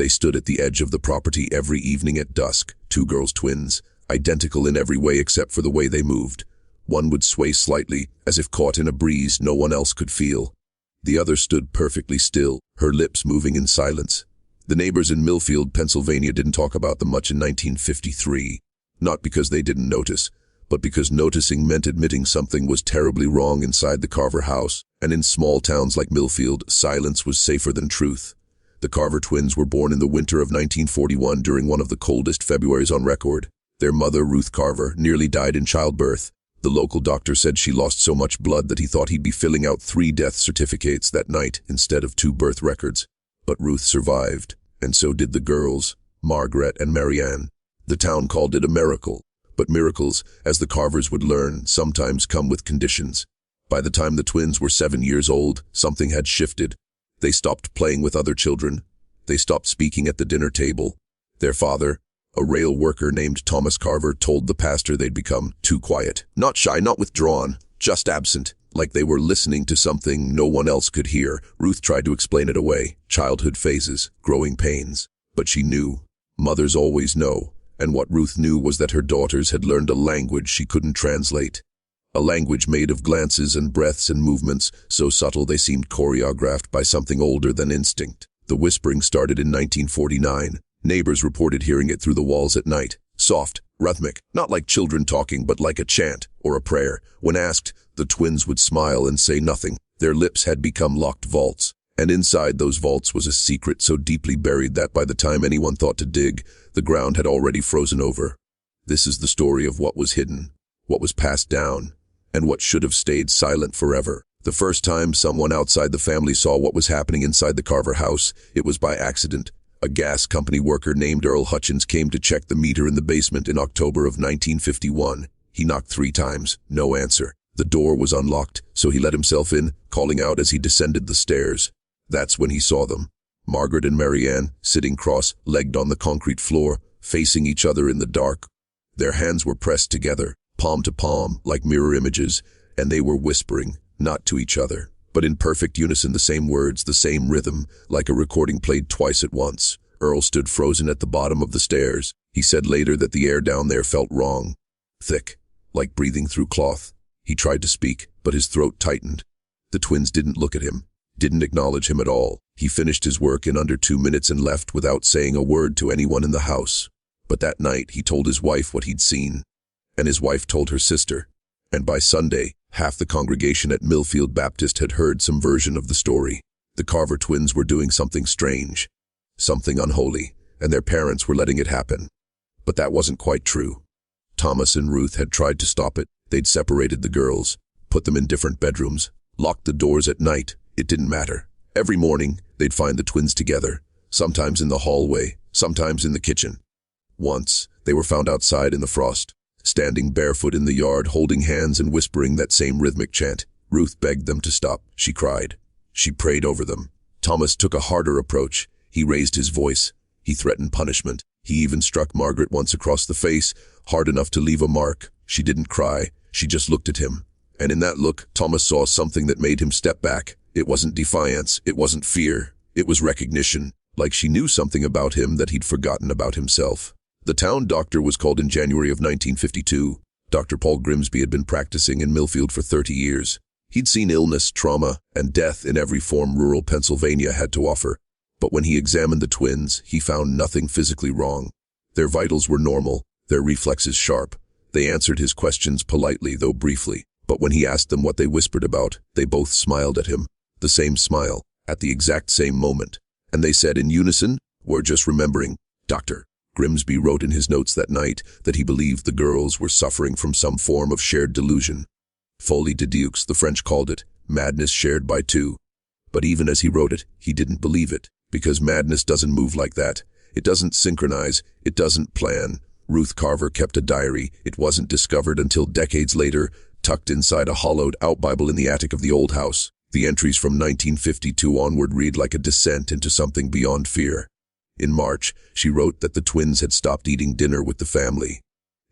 They stood at the edge of the property every evening at dusk, two girls twins, identical in every way except for the way they moved. One would sway slightly, as if caught in a breeze no one else could feel. The other stood perfectly still, her lips moving in silence. The neighbors in Millfield, Pennsylvania didn't talk about them much in 1953. Not because they didn't notice, but because noticing meant admitting something was terribly wrong inside the Carver house, and in small towns like Millfield, silence was safer than truth. The Carver twins were born in the winter of 1941 during one of the coldest Februaries on record. Their mother, Ruth Carver, nearly died in childbirth. The local doctor said she lost so much blood that he thought he'd be filling out 3 death certificates that night instead of 2 birth records. But Ruth survived, and so did the girls, Margaret and Marianne. The town called it a miracle. But miracles, as the Carvers would learn, sometimes come with conditions. By the time the twins were 7 years old, something had shifted. They stopped playing with other children. They stopped speaking at the dinner table. Their father, a rail worker named Thomas Carver, told the pastor they'd become too quiet. Not shy, not withdrawn, just absent, like they were listening to something no one else could hear. Ruth tried to explain it away. Childhood phases, growing pains. But she knew. Mothers always know. And what Ruth knew was that her daughters had learned a language she couldn't translate. A language made of glances and breaths and movements, so subtle they seemed choreographed by something older than instinct. The whispering started in 1949. Neighbors reported hearing it through the walls at night. Soft, rhythmic, not like children talking, but like a chant or a prayer. When asked, the twins would smile and say nothing. Their lips had become locked vaults. And inside those vaults was a secret so deeply buried that by the time anyone thought to dig, the ground had already frozen over. This is the story of what was hidden, what was passed down, and what should have stayed silent forever. The first time someone outside the family saw what was happening inside the Carver house, it was by accident. A gas company worker named Earl Hutchins came to check the meter in the basement in October of 1951. He knocked 3 times, no answer. The door was unlocked, so he let himself in, calling out as he descended the stairs. That's when he saw them. Margaret and Marianne, sitting cross-legged on the concrete floor, facing each other in the dark. Their hands were pressed together, palm to palm, like mirror images, and they were whispering, not to each other, but in perfect unison, the same words, the same rhythm, like a recording played twice at once. Earl stood frozen at the bottom of the stairs. He said later that the air down there felt wrong. Thick, like breathing through cloth. He tried to speak, but his throat tightened. The twins didn't look at him, didn't acknowledge him at all. He finished his work in under 2 minutes and left without saying a word to anyone in the house. But that night he told his wife what he'd seen, and his wife told her sister. And by Sunday, half the congregation at Millfield Baptist had heard some version of the story. The Carver twins were doing something strange, something unholy, and their parents were letting it happen. But that wasn't quite true. Thomas and Ruth had tried to stop it. They'd separated the girls, put them in different bedrooms, locked the doors at night. It didn't matter. Every morning, they'd find the twins together, sometimes in the hallway, sometimes in the kitchen. Once, they were found outside in the frost, standing barefoot in the yard, holding hands and whispering that same rhythmic chant. Ruth begged them to stop. She cried. She prayed over them. Thomas took a harder approach. He raised his voice. He threatened punishment. He even struck Margaret once across the face, hard enough to leave a mark. She didn't cry. She just looked at him. And in that look, Thomas saw something that made him step back. It wasn't defiance. It wasn't fear. It was recognition, like she knew something about him that he'd forgotten about himself. The town doctor was called in January of 1952. Dr. Paul Grimsby had been practicing in Millfield for 30 years. He'd seen illness, trauma, and death in every form rural Pennsylvania had to offer. But when he examined the twins, he found nothing physically wrong. Their vitals were normal, their reflexes sharp. They answered his questions politely, though briefly. But when he asked them what they whispered about, they both smiled at him. The same smile, at the exact same moment. And they said in unison, "We're just remembering." Dr. Grimsby wrote in his notes that night that he believed the girls were suffering from some form of shared delusion. Folie de deux, the French called it, madness shared by two. But even as he wrote it, he didn't believe it, because madness doesn't move like that. It doesn't synchronize, it doesn't plan. Ruth Carver kept a diary. It wasn't discovered until decades later, tucked inside a hollowed-out Bible in the attic of the old house. The entries from 1952 onward read like a descent into something beyond fear. In March, she wrote that the twins had stopped eating dinner with the family.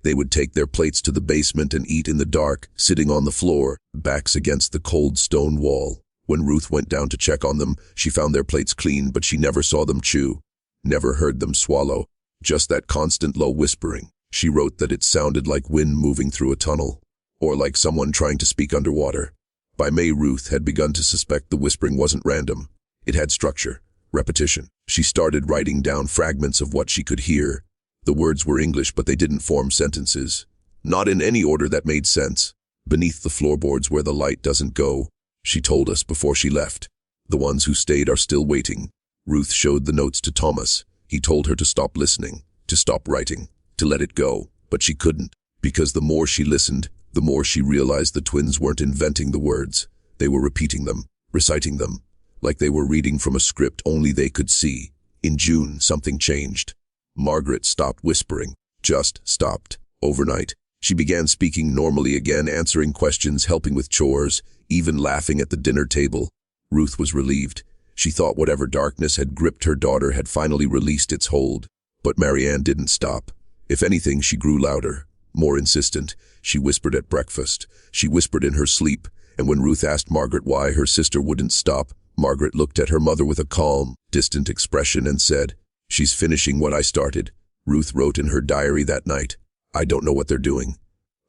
They would take their plates to the basement and eat in the dark, sitting on the floor, backs against the cold stone wall. When Ruth went down to check on them, she found their plates clean, but she never saw them chew. never heard them swallow, just that constant low whispering. She wrote that it sounded like wind moving through a tunnel, or like someone trying to speak underwater. By May, Ruth had begun to suspect the whispering wasn't random. It had structure, repetition. She started writing down fragments of what she could hear. The words were English, but they didn't form sentences. Not in any order that made sense. Beneath the floorboards where the light doesn't go, she told us before she left. The ones who stayed are still waiting. Ruth showed the notes to Thomas. He told her to stop listening, to stop writing, to let it go, but she couldn't, because the more she listened, the more she realized the twins weren't inventing the words. They were repeating them, reciting them, like they were reading from a script only they could see. In June, something changed. Margaret stopped whispering, just stopped. Overnight, she began speaking normally again, answering questions, helping with chores, even laughing at the dinner table. Ruth was relieved. She thought whatever darkness had gripped her daughter had finally released its hold. But Marianne didn't stop. If anything, she grew louder, more insistent. She whispered at breakfast. She whispered in her sleep. And when Ruth asked Margaret why her sister wouldn't stop, Margaret looked at her mother with a calm, distant expression and said, "She's finishing what I started." Ruth wrote in her diary that night, "I don't know what they're doing,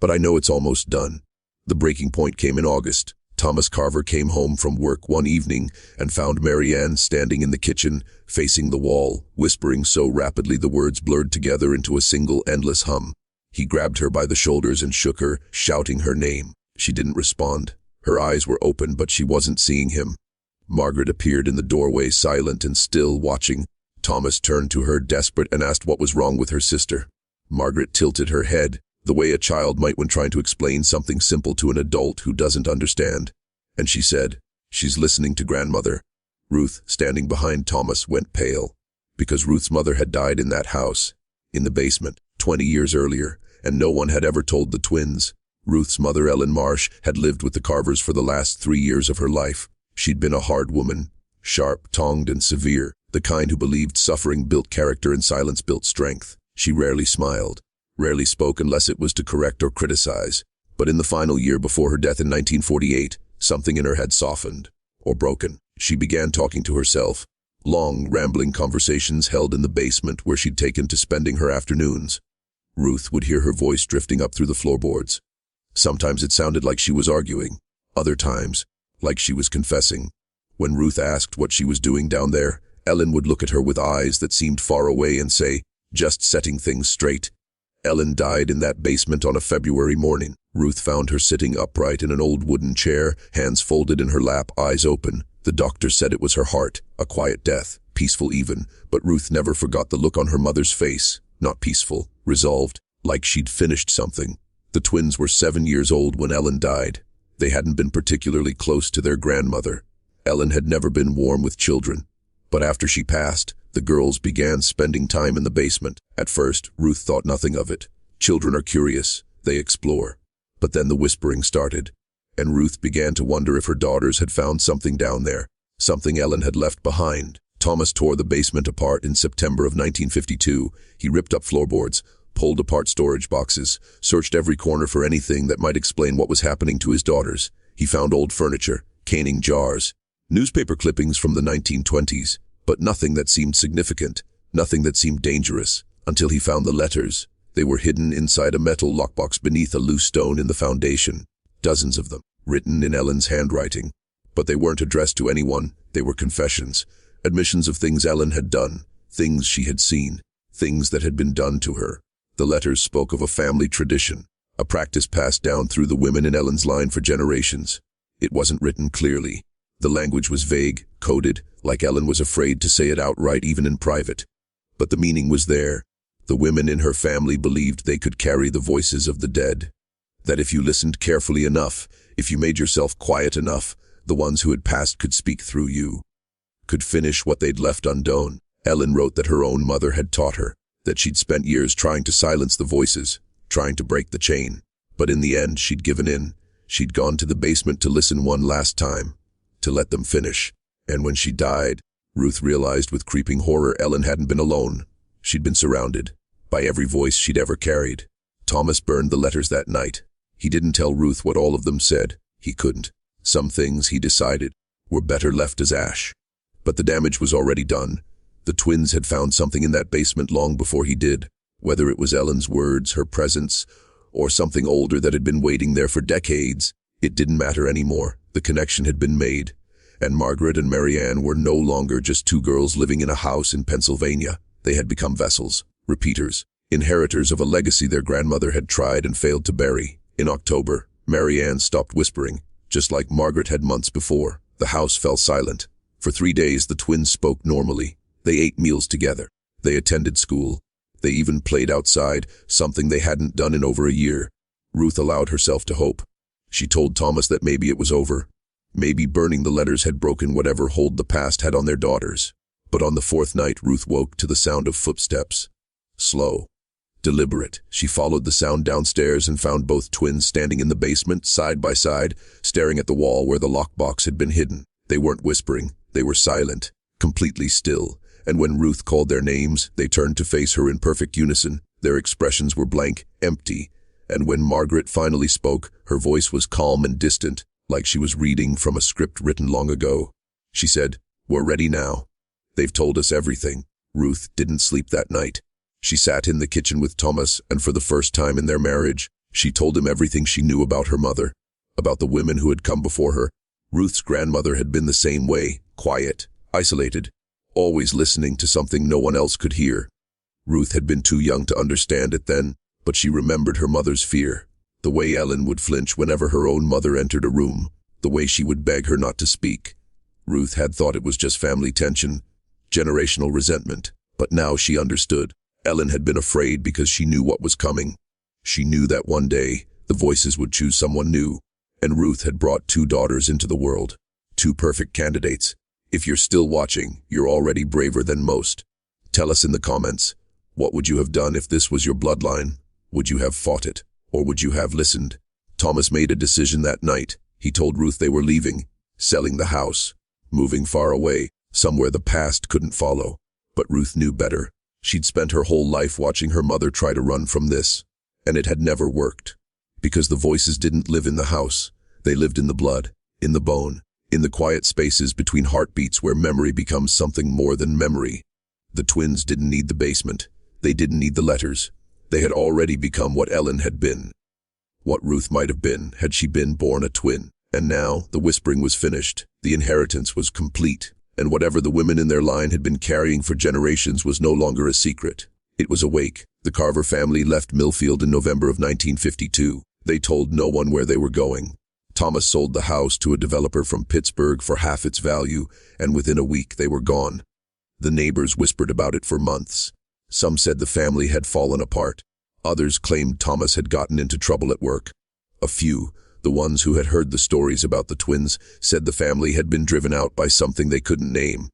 but I know it's almost done." The breaking point came in August. Thomas Carver came home from work one evening and found Marianne standing in the kitchen, facing the wall, whispering so rapidly the words blurred together into a single endless hum. He grabbed her by the shoulders and shook her, shouting her name. She didn't respond. Her eyes were open, but she wasn't seeing him. Margaret appeared in the doorway, silent and still, watching. Thomas turned to her, desperate, and asked what was wrong with her sister. Margaret tilted her head, the way a child might when trying to explain something simple to an adult who doesn't understand. And she said, "She's listening to grandmother." Ruth, standing behind Thomas, went pale, because Ruth's mother had died in that house, in the basement, 20 years earlier, and no one had ever told the twins. Ruth's mother, Ellen Marsh, had lived with the Carvers for the last 3 years of her life. She'd been a hard woman, sharp, tongued, and severe, the kind who believed suffering built character and silence built strength. She rarely smiled, rarely spoke unless it was to correct or criticize. But in the final year before her death in 1948, something in her had softened, or broken. She began talking to herself. Long, rambling conversations held in the basement where she'd taken to spending her afternoons. Ruth would hear her voice drifting up through the floorboards. Sometimes it sounded like she was arguing, other times, like she was confessing. When Ruth asked what she was doing down there, Ellen would look at her with eyes that seemed far away and say, "Just setting things straight." Ellen died in that basement on a February morning. Ruth found her sitting upright in an old wooden chair, hands folded in her lap, eyes open. The doctor said it was her heart, a quiet death, peaceful even, but Ruth never forgot the look on her mother's face. Not peaceful, resolved, like she'd finished something. The twins were 7 years old when Ellen died. They hadn't been particularly close to their grandmother. Ellen had never been warm with children. But after she passed, the girls began spending time in the basement. At first, Ruth thought nothing of it. Children are curious. They explore. But then the whispering started, and Ruth began to wonder if her daughters had found something down there, something Ellen had left behind. Thomas tore the basement apart in September of 1952. He ripped up floorboards, pulled apart storage boxes, searched every corner for anything that might explain what was happening to his daughters. He found old furniture, caning jars, newspaper clippings from the 1920s, but nothing that seemed significant, nothing that seemed dangerous, until he found the letters. They were hidden inside a metal lockbox beneath a loose stone in the foundation. Dozens of them, written in Ellen's handwriting. But they weren't addressed to anyone. They were confessions, admissions of things Ellen had done, things she had seen, things that had been done to her. The letters spoke of a family tradition, a practice passed down through the women in Ellen's line for generations. It wasn't written clearly. The language was vague, coded, like Ellen was afraid to say it outright even in private. But the meaning was there. The women in her family believed they could carry the voices of the dead. That if you listened carefully enough, if you made yourself quiet enough, the ones who had passed could speak through you, could finish what they'd left undone. Ellen wrote that her own mother had taught her, that she'd spent years trying to silence the voices, trying to break the chain. But in the end, she'd given in. She'd gone to the basement to listen one last time, to let them finish. And when she died, Ruth realized with creeping horror Ellen hadn't been alone. She'd been surrounded by every voice she'd ever carried. Thomas burned the letters that night. He didn't tell Ruth what all of them said. He couldn't. Some things, he decided, were better left as ash. But the damage was already done. The twins had found something in that basement long before he did, whether it was Ellen's words, her presence, or something older that had been waiting there for decades. It didn't matter anymore. The connection had been made, and Margaret and Marianne were no longer just two girls living in a house in Pennsylvania. They had become vessels, repeaters, inheritors of a legacy their grandmother had tried and failed to bury. In October, Marianne stopped whispering, just like Margaret had months before. The house fell silent. For 3 days, the twins spoke normally. They ate meals together. They attended school. They even played outside, something they hadn't done in over a year. Ruth allowed herself to hope. She told Thomas that maybe it was over. Maybe burning the letters had broken whatever hold the past had on their daughters. But on the 4th night, Ruth woke to the sound of footsteps. Slow, deliberate. She followed the sound downstairs and found both twins standing in the basement, side by side, staring at the wall where the lockbox had been hidden. They weren't whispering. They were silent, completely still. And when Ruth called their names, they turned to face her in perfect unison. Their expressions were blank, empty. And when Margaret finally spoke, her voice was calm and distant, like she was reading from a script written long ago. She said, "We're ready now. They've told us everything." Ruth didn't sleep that night. She sat in the kitchen with Thomas, and for the first time in their marriage, she told him everything she knew about her mother, about the women who had come before her. Ruth's grandmother had been the same way, quiet, isolated, always listening to something no one else could hear. Ruth had been too young to understand it then, but she remembered her mother's fear, the way Ellen would flinch whenever her own mother entered a room, the way she would beg her not to speak. Ruth had thought it was just family tension, generational resentment, but now she understood. Ellen had been afraid because she knew what was coming. She knew that one day, the voices would choose someone new, and Ruth had brought 2 daughters into the world, 2 perfect candidates. If you're still watching, you're already braver than most. Tell us in the comments, what would you have done if this was your bloodline? Would you have fought it, or would you have listened? Thomas made a decision that night. He told Ruth they were leaving, selling the house, moving far away, somewhere the past couldn't follow. But Ruth knew better. She'd spent her whole life watching her mother try to run from this, and it had never worked. Because the voices didn't live in the house. They lived in the blood, in the bone, in the quiet spaces between heartbeats where memory becomes something more than memory. The twins didn't need the basement. They didn't need the letters. They had already become what Ellen had been. What Ruth might have been had she been born a twin. And now, the whispering was finished. The inheritance was complete. And whatever the women in their line had been carrying for generations was no longer a secret. It was awake. The Carver family left Millfield in November of 1952. They told no one where they were going. Thomas sold the house to a developer from Pittsburgh for half its value, and within a week they were gone. The neighbors whispered about it for months. Some said the family had fallen apart. Others claimed Thomas had gotten into trouble at work. A few, the ones who had heard the stories about the twins, said the family had been driven out by something they couldn't name.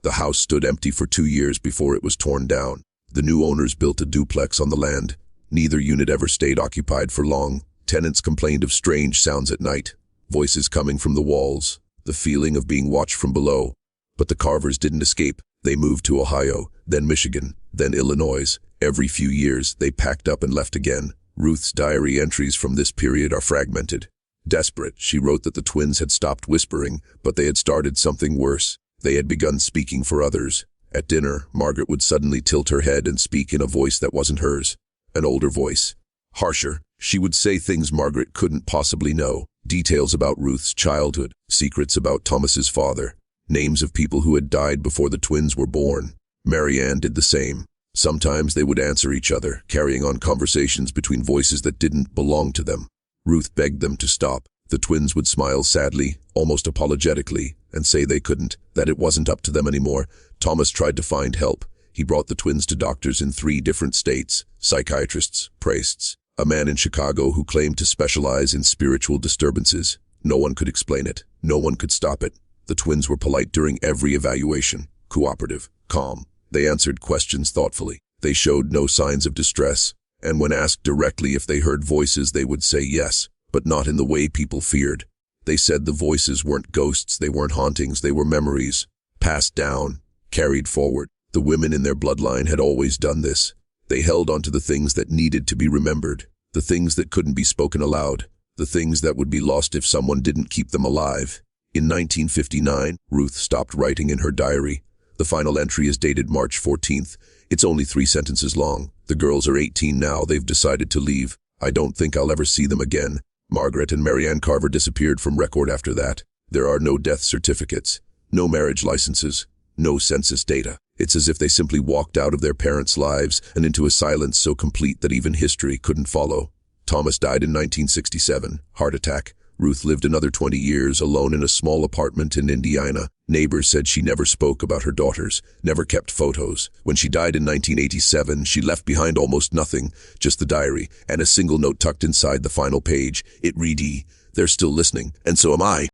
The house stood empty for 2 years before it was torn down. The new owners built a duplex on the land. Neither unit ever stayed occupied for long. Tenants complained of strange sounds at night, voices coming from the walls, the feeling of being watched from below. But the Carvers didn't escape. They moved to Ohio, then Michigan, then Illinois. Every few years, they packed up and left again. Ruth's diary entries from this period are fragmented. Desperate, she wrote that the twins had stopped whispering, but they had started something worse. They had begun speaking for others. At dinner, Margaret would suddenly tilt her head and speak in a voice that wasn't hers. An older voice. Harsher. She would say things Margaret couldn't possibly know. Details about Ruth's childhood, secrets about Thomas's father, names of people who had died before the twins were born. Marianne did the same. Sometimes they would answer each other, carrying on conversations between voices that didn't belong to them. Ruth begged them to stop. The twins would smile sadly, almost apologetically, and say they couldn't, that it wasn't up to them anymore. Thomas tried to find help. He brought the twins to doctors in 3 different states, psychiatrists, priests, a man in Chicago who claimed to specialize in spiritual disturbances. No one could explain it. No one could stop it. The twins were polite during every evaluation, cooperative, calm. They answered questions thoughtfully. They showed no signs of distress, and when asked directly if they heard voices, they would say yes, but not in the way people feared. They said the voices weren't ghosts, they weren't hauntings, they were memories, passed down, carried forward. The women in their bloodline had always done this. They held onto the things that needed to be remembered, the things that couldn't be spoken aloud, the things that would be lost if someone didn't keep them alive. In 1959, Ruth stopped writing in her diary. The final entry is dated March 14th. It's only 3 sentences long. The girls are 18 now. They've decided to leave. I don't think I'll ever see them again. Margaret and Marianne Carver disappeared from record after that. There are no death certificates, no marriage licenses, no census data. It's as if they simply walked out of their parents' lives and into a silence so complete that even history couldn't follow. Thomas died in 1967, heart attack. Ruth lived another 20 years alone in a small apartment in Indiana. Neighbors said she never spoke about her daughters, never kept photos. When she died in 1987, she left behind almost nothing, just the diary, and a single note tucked inside the final page. It read, "They're still listening, and so am I."